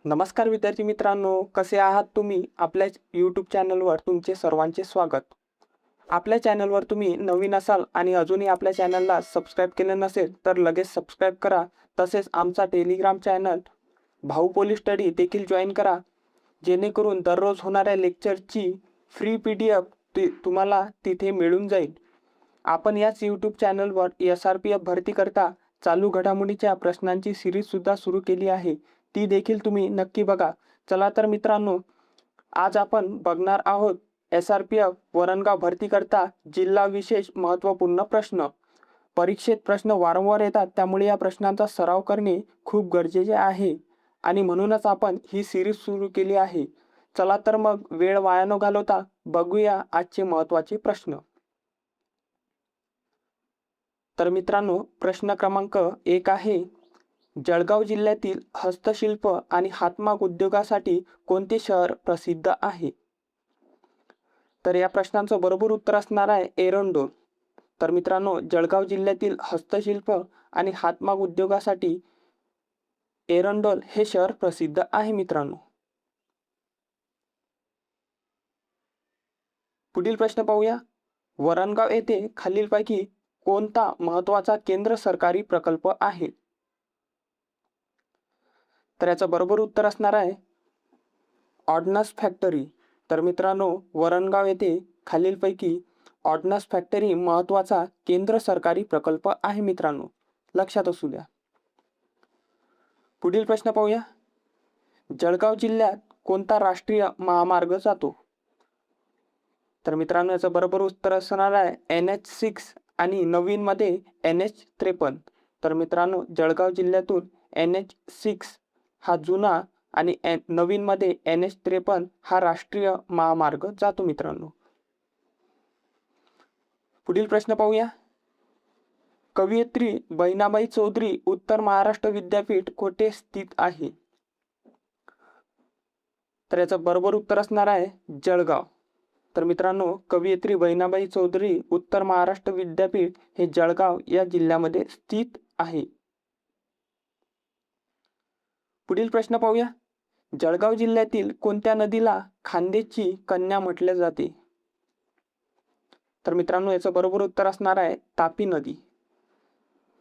नमस्कार विद्यार्थी मित्रांनो, कसे आहात तुम्ही? आपल्या यूट्यूब चॅनलवर तुमचे सर्वांचे स्वागत. आपल्या चॅनलवर तुम्ही नवीन असाल आणि अजूनही आपल्या चॅनलला सबस्क्राईब केलं नसेल तर लगेच सबस्क्राईब करा. तसेच आमचा टेलिग्राम चॅनल भाऊ पोलीस स्टडी देखील जॉईन करा, जेणेकरून दररोज होणाऱ्या लेक्चरची फ्री PDF तुम्हाला तिथे मिळून जाईल. आपण याच यूट्यूब चॅनलवर SRPF भरती करता चालू घडामोडीच्या प्रश्नांची सिरीजसुद्धा सुरू केली आहे, ती देखील तुम्ही नक्की बघा. चला तर मित्रांनो, आज आपण बघणार आहोत SRPF वरणगाव भरती करता जिल्हा विशेष महत्त्वपूर्ण प्रश्न. परीक्षेत प्रश्न वारंवार येतात, त्यामुळे या प्रश्नांचा सराव करणे खूप गरजेचे आहे आणि म्हणूनच आपण ही सिरीज सुरू केली आहे. चला तर मग वेळ वाया न घालवता बघूया आजचे महत्त्वाचे प्रश्न. तर मित्रांनो, प्रश्न क्रमांक 1 आहे, जळगाव जिल्ह्यातील हस्तशिल्प आणि हातमाग उद्योगासाठी कोणते शहर प्रसिद्ध आहे? तर या प्रश्नाचं बरोबर उत्तर असणार आहे एरंडोल. तर मित्रांनो, जळगाव जिल्ह्यातील हस्तशिल्प आणि हातमाग उद्योगासाठी एरंडोल हे शहर प्रसिद्ध आहे मित्रांनो. पुढील प्रश्न पाहूया. वरणगाव येथे खालीलपैकी कोणता महत्त्वाचा केंद्र सरकारी प्रकल्प आहे? तर याचं बरोबर उत्तर असणार आहे ऑर्डनन्स फॅक्टरी. तर मित्रांनो, वरणगाव येथे खालीलपैकी ऑर्डनन्स फॅक्टरी महत्त्वाचा केंद्र सरकारी प्रकल्प आहे मित्रांनो, लक्षात असू द्या. पुढील प्रश्न पाहूया. जळगाव जिल्ह्यात कोणता राष्ट्रीय महामार्ग जातो? तर मित्रांनो, याचं बरोबर उत्तर असणार आहे NH6 आणि नवीनमध्ये NH53. तर मित्रांनो, जळगाव जिल्ह्यातून NH6 हा जुना आणि नवीनमध्ये NH53 हा राष्ट्रीय महामार्ग जातो मित्रांनो. पुढील प्रश्न पाहूया. कवयित्री बहिणाबाई चौधरी उत्तर महाराष्ट्र विद्यापीठ कोठे स्थित आहे? तर याचं बरोबर उत्तर असणार आहे जळगाव. तर मित्रांनो, कवयित्री बहिणाबाई चौधरी उत्तर महाराष्ट्र विद्यापीठ हे जळगाव या जिल्ह्यामध्ये स्थित आहे. पुढील प्रश्न पाहूया. जळगाव जिल्ह्यातील कोणत्या नदीला खान्देशी कन्या म्हटले जाते? तर मित्रांनो, याचं बरोबर उत्तर असणार आहे तापी नदी.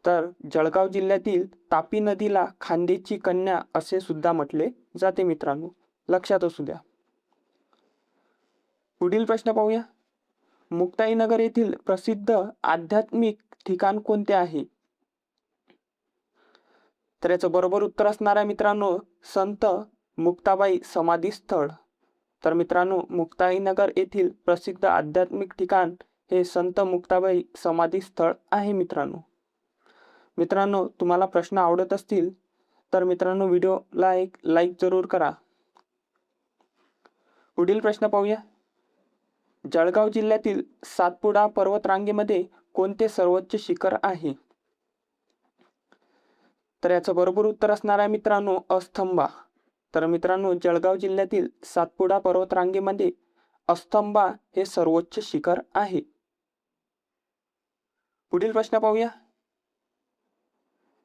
तर जळगाव जिल्ह्यातील तापी नदीला खान्देशी कन्या असे सुद्धा म्हटले जाते मित्रांनो, लक्षात असू द्या. पुढील प्रश्न पाहूया. मुक्ताईनगर येथील प्रसिद्ध आध्यात्मिक ठिकाण कोणते आहे? तर याचं बरोबर उत्तर असणार आहे मित्रांनो संत मुक्ताबाई समाधी स्थळ. तर मित्रांनो, मुक्ताईनगर येथील प्रसिद्ध आध्यात्मिक ठिकाण हे संत मुक्ताबाई समाधी स्थळ आहे मित्रांनो. मित्रांनो, तुम्हाला प्रश्न आवडत असतील तर मित्रांनो व्हिडिओला एक लाईक जरूर करा. पुढील प्रश्न पाहूया. जळगाव जिल्ह्यातील सातपुडा पर्वतरांगेमध्ये कोणते सर्वोच्च शिखर आहे? तर याचं बरोबर उत्तर असणार आहे मित्रांनो अस्तंबा. तर मित्रांनो, जळगाव जिल्ह्यातील सातपुडा पर्वतरांगेमध्ये अस्तंबा हे सर्वोच्च शिखर आहे. पुढील प्रश्न पाहूया.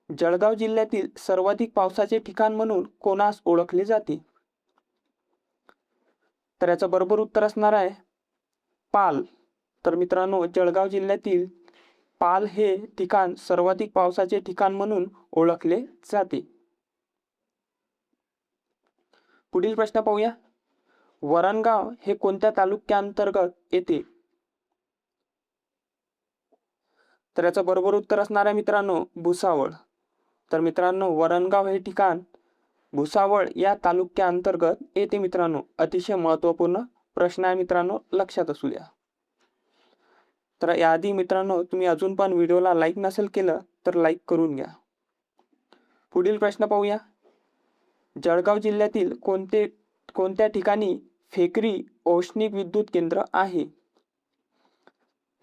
जळगाव जिल्ह्यातील सर्वाधिक पावसाचे ठिकाण म्हणून कोणास ओळखले जाते? तर याचं बरोबर उत्तर असणार आहे पाल. तर मित्रांनो, जळगाव जिल्ह्यातील पाल हे ठिकाण सर्वाधिक पावसाचे ठिकाण म्हणून ओळखले जाते. पुढील प्रश्न पाहूया. वरणगाव हे कोणत्या तालुक्यांतर्गत येते? तर याचं बरोबर उत्तर असणार आहे मित्रांनो भुसावळ. तर मित्रांनो, वरणगाव हे ठिकाण भुसावळ या तालुक्यांतर्गत येते मित्रांनो. अतिशय महत्त्वपूर्ण प्रश्न आहे मित्रांनो, लक्षात असू द्या. तर याआधी मित्रांनो, तुम्ही अजून पण व्हिडिओला लाईक नसेल केलं तर लाईक करून घ्या. पुढील प्रश्न पाहूया. जळगाव जिल्ह्यातील कोणत्या ठिकाणी फेकरी औष्णिक विद्युत केंद्र आहे?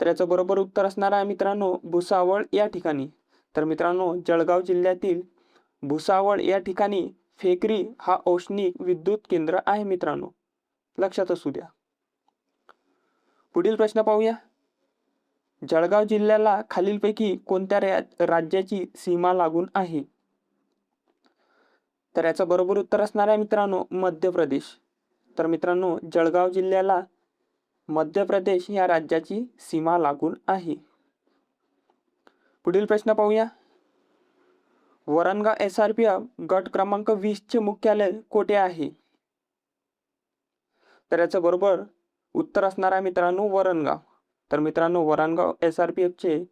तर याचं बरोबर उत्तर असणार आहे मित्रांनो भुसावळ या ठिकाणी. तर मित्रांनो, जळगाव जिल्ह्यातील भुसावळ या ठिकाणी फेकरी हा औष्णिक विद्युत केंद्र आहे मित्रांनो, लक्षात असू द्या. पुढील प्रश्न पाहूया. जळगाव जिल्ह्याला खालीलपैकी कोणत्या राज्याची सीमा लागून आहे? तर याचं बरोबर उत्तर असणार आहे मित्रांनो मध्य प्रदेश. तर मित्रांनो जळगाव जिल्ह्याला मध्य प्रदेश या राज्याची सीमा लागून आहे. पुढील प्रश्न पाहूया. वरणगाव SRPF गट क्रमांक 20 चे मुख्यालय कोठे आहे? तर याचं बरोबर उत्तर असणार आहे मित्रांनो वरणगाव. तर मित्रांनो वरणगाव SRPF चे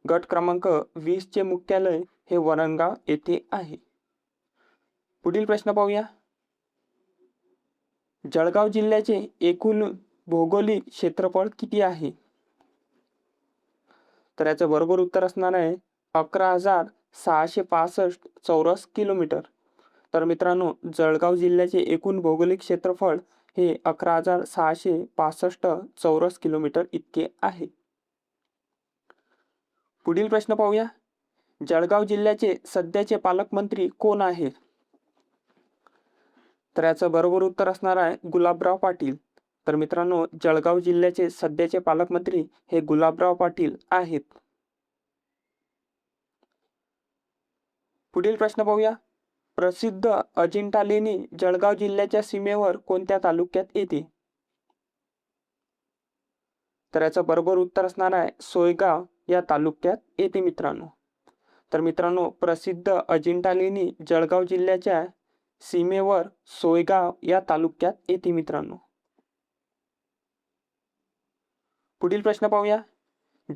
गट क्रमांक 20 चे मुख्यालय हे वरणगाव येथे आहे. पुढील प्रश्न पाहूया. जळगाव जिल्ह्याचे एकूण भौगोलिक क्षेत्रफळ किती आहे? तर याचं बरोबर उत्तर असणार आहे 11,665 चौरस किलोमीटर. तर मित्रांनो जळगाव जिल्ह्याचे एकूण भौगोलिक क्षेत्रफळ हे 11,665 चौरस किलोमीटर इतके आहे. पुढील प्रश्न पाहूया. जळगाव जिल्ह्याचे सध्याचे पालकमंत्री कोण आहेत? तर याचं बरोबर उत्तर असणार आहे गुलाबराव पाटील. तर मित्रांनो जळगाव जिल्ह्याचे सध्याचे पालकमंत्री हे गुलाबराव पाटील आहेत. पुढील प्रश्न पाहूया. प्रसिद्ध अजिंठा लेणी जळगाव जिल्ह्याच्या सीमेवर कोणत्या तालुक्यात येते? तर याचं बरोबर उत्तर असणार आहे सोयगाव या तालुक्यात येते मित्रांनो. तर मित्रांनो प्रसिद्ध अजिंठा लेणी जळगाव जिल्ह्याच्या सीमेवर सोयगाव या तालुक्यात येते मित्रांनो. पुढील प्रश्न पाहूया.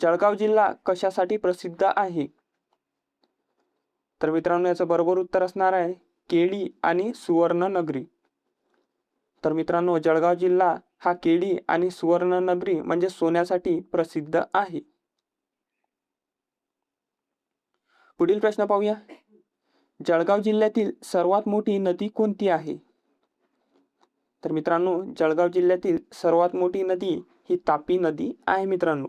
जळगाव जिल्हा कशासाठी प्रसिद्ध आहे? तर मित्रांनो याचं बरोबर उत्तर असणार आहे केळी आणि सुवर्ण नगरी. तर मित्रांनो जळगाव जिल्हा हा केळी आणि सुवर्ण नगरी म्हणजे सोन्यासाठी प्रसिद्ध आहे. पुढील प्रश्न पाहूया. जळगाव जिल्ह्यातील सर्वात मोठी नदी कोणती आहे? तर मित्रांनो जळगाव जिल्ह्यातील सर्वात मोठी नदी ही तापी नदी आहे मित्रांनो.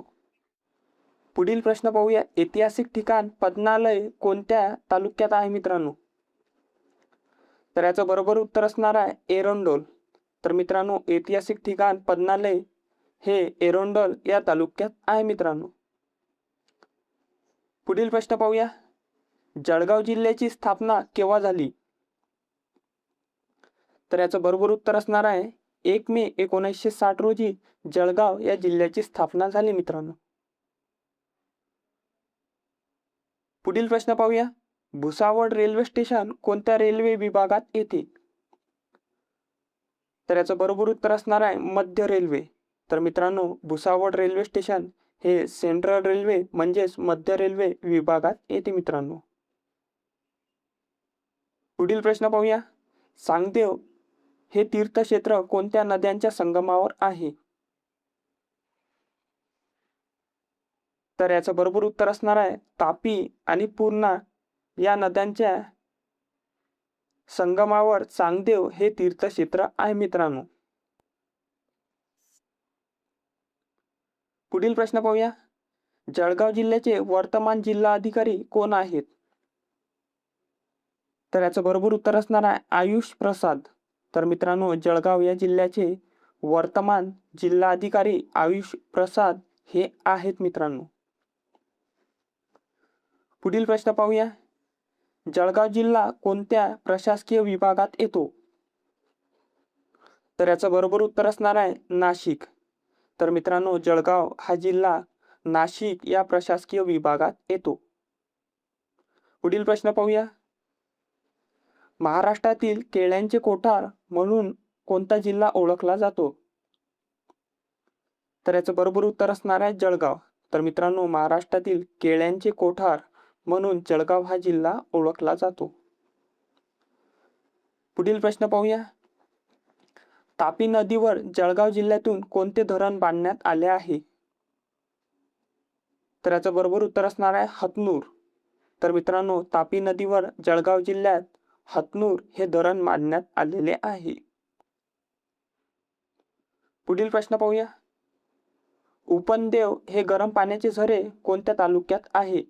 पुढील प्रश्न पाहूया. ऐतिहासिक ठिकाण पद्मालय कोणत्या तालुक्यात आहे मित्रांनो? तर याचं बरोबर उत्तर असणार आहे एरंडोल. तर मित्रांनो ऐतिहासिक ठिकाण पद्मालय हे एरंडोल या तालुक्यात आहे मित्रांनो. पुढील प्रश्न पाहूया. जळगाव जिल्ह्याची स्थापना केव्हा झाली? तर याचं बरोबर उत्तर असणार आहे 1 मे 1960 रोजी जळगाव या जिल्ह्याची स्थापना झाली मित्रांनो. पुढील प्रश्न पाहूया. भुसावळ रेल्वे स्टेशन कोणत्या रेल्वे विभागात येते? तर याचं बरोबर उत्तर असणार आहे मध्य रेल्वे. तर मित्रांनो भुसावळ रेल्वे स्टेशन हे सेंट्रल रेल्वे म्हणजेच मध्य रेल्वे विभागात येते मित्रांनो. पुढील प्रश्न पाहूया. सांगदेव हे तीर्थक्षेत्र कोणत्या नद्यांच्या संगमावर आहे? तर याचं बरोबर उत्तर असणार आहे तापी आणि पूर्णा या नद्यांच्या संगमावर सांगदेव हे तीर्थक्षेत्र आहे मित्रांनो. पुढील प्रश्न पाहूया. जळगाव जिल्ह्याचे वर्तमान जिल्हा अधिकारी कोण आहेत? तर याचं बरोबर उत्तर असणार आहे आयुष प्रसाद. तर मित्रांनो जळगाव या जिल्ह्याचे वर्तमान जिल्हा अधिकारी आयुष प्रसाद हे आहेत मित्रांनो. पुढील प्रश्न पाहूया. जळगाव जिल्हा कोणत्या प्रशासकीय विभागात येतो? तर याचं बरोबर उत्तर असणार आहे नाशिक. तर मित्रांनो जळगाव हा जिल्हा नाशिक या प्रशासकीय विभागात येतो. पुढील प्रश्न पाहूया. महाराष्ट्रातील केळ्यांचे कोठार म्हणून कोणता जिल्हा ओळखला जातो? तर याचं बरोबर उत्तर असणार आहे जळगाव. तर मित्रांनो महाराष्ट्रातील केळ्यांचे कोठार म्हणून जळगाव हा जिल्हा ओळखला जातो. पुढील प्रश्न पाहूया. तापी नदीवर जळगाव जिल्ह्यातून कोणते धरण बांधण्यात आले आहे? तर याचं बरोबर उत्तर असणार आहे हतनूर. तर मित्रांनो तापी नदीवर जळगाव जिल्ह्यात हतनूर हे धरण बांधण्यात आलेले आहे. पुढील प्रश्न पाहूया. उपनदेव हे गरम पाण्याचे झरे कोणत्या तालुक्यात आहे?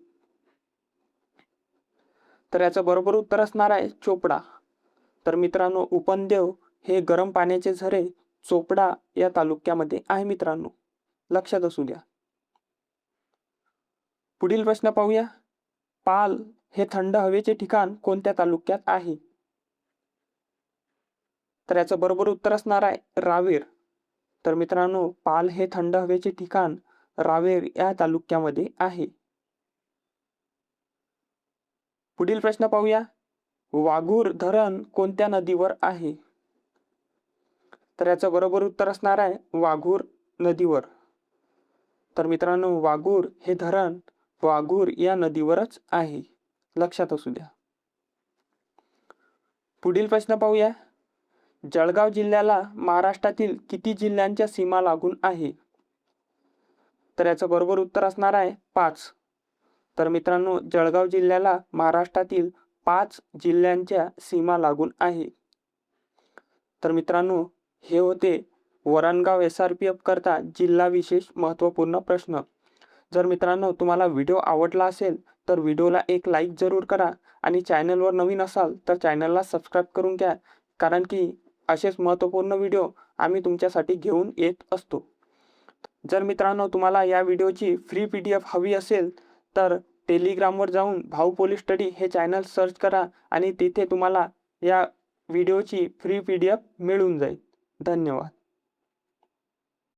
तर याचं बरोबर उत्तर असणार आहे चोपडा. तर मित्रांनो उपनदेव हे गरम पाण्याचे झरे चोपडा या तालुक्यामध्ये आहे मित्रांनो, लक्षात असू द्या. पुढील प्रश्न पाहूया. पाल हे थंड हवेचे ठिकाण कोणत्या तालुक्यात आहे? तर याचं बरोबर उत्तर असणार आहे रावेर. तर मित्रांनो, पाल हे थंड हवेचे ठिकाण रावेर या तालुक्यामध्ये आहे. पुढील प्रश्न पाहूया. वाघूर धरण कोणत्या नदीवर आहे? तर याचं बरोबर उत्तर असणार आहे वाघूर नदीवर. तर मित्रांनो, वाघूर हे धरण वाघूर या नदीवरच आहे, लक्षात असू द्या. पुढील प्रश्न पाहूया. जळगाव जिल्ह्याला महाराष्ट्रातील किती जिल्ह्यांच्या सीमा लागून आहे? तर याचं बरोबर उत्तर असणार आहे 5. तर मित्रांनो, जळगाव जिल्ह्याला महाराष्ट्रातील 5 जिल्ह्यांच्या सीमा लागून आहे. तर मित्रांनो, हे होते वरणगाव SRPF करता जिल्हा विशेष महत्त्वपूर्ण प्रश्न. जर मित्रांनो तुम्हाला व्हिडिओ आवडला असेल तर व्हिडिओला एक लाईक जरूर करा आणि चॅनलवर नवीन असाल तर चॅनलला सबस्क्राईब करून घ्या, कारण की असेच महत्त्वपूर्ण व्हिडिओ आम्ही तुमच्यासाठी घेऊन येत असतो. जर मित्रांनो तुम्हाला या व्हिडिओची फ्री PDF हवी असेल तर टेलिग्रामवर जाऊन भाऊ पोलीस स्टडी हे चॅनल सर्च करा आणि तिथे तुम्हाला या व्हिडिओची फ्री PDF मिळून जाईल. धन्यवाद.